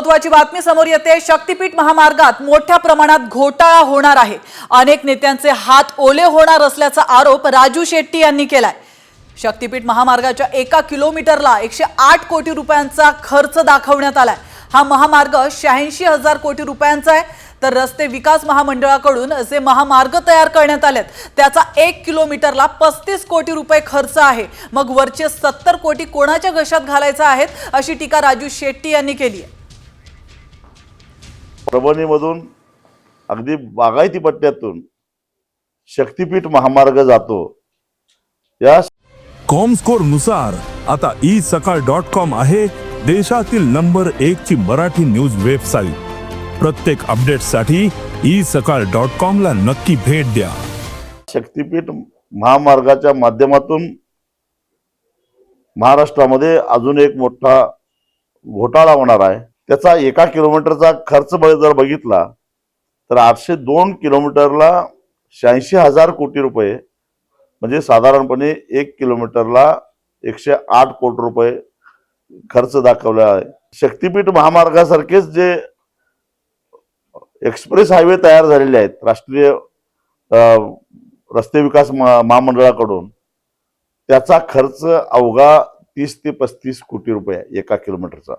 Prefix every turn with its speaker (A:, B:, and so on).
A: महत्त्वाची बातमी समोर येते। शक्तीपीठ महामार्गात मोठ्या प्रमाणात घोटाळा होणार आहे। अनेक नेत्यांचे हात ओले होणार असल्याचा आरोप राजू शेट्टी यांनी केलाय। शक्तीपीठ महामार्गाच्या 1 किलोमीटरला 108 कोटी रुपयांचा खर्च दाखवण्यात आलाय। हा महामार्ग 86,000 कोटी रुपयांचा आहे, तर रस्ते विकास महामंडळाकडून जे महामार्ग तयार करण्यात आलेत त्याचा 1 किलोमीटरला 35 कोटी रुपये खर्च आहे। मग वरचे 70 कोटी कोणाच्या घशात घालायचा आहेत, अशी टीका राजू शेट्टी यांनी केली आहे।
B: परभणीमधून अगदी बागायती पट्ट्यातून शक्तीपीठ महामार्ग जातो। या
C: कॉमस्कोर नुसार आता isakal.com आहे देशातील नंबर 1 ची मराठी न्यूज वेबसाईट। प्रत्येक अपडेटसाठी isakal.com ला नक्की भेट द्या।
B: शक्तीपीठ महामार्गाच्या माध्यमातून महाराष्ट्रामध्ये अजून एक मोठा घोटाळा होणार आहे। त्याचा 1 किलोमीटरचा खर्च जर बघितला तर 802 किलोमीटरला 86,000 कोटी रुपये, म्हणजे साधारणपणे 1 किलोमीटरला 108 कोटी रुपये खर्च दाखवला आहे। शक्तीपीठ महामार्गासारखेच जे एक्सप्रेस हायवे तयार झालेले आहेत राष्ट्रीय रस्ते विकास महामंडळाकडून, त्याचा खर्च अवघा 30 ते 35 कोटी रुपये 1 किलोमीटरचा।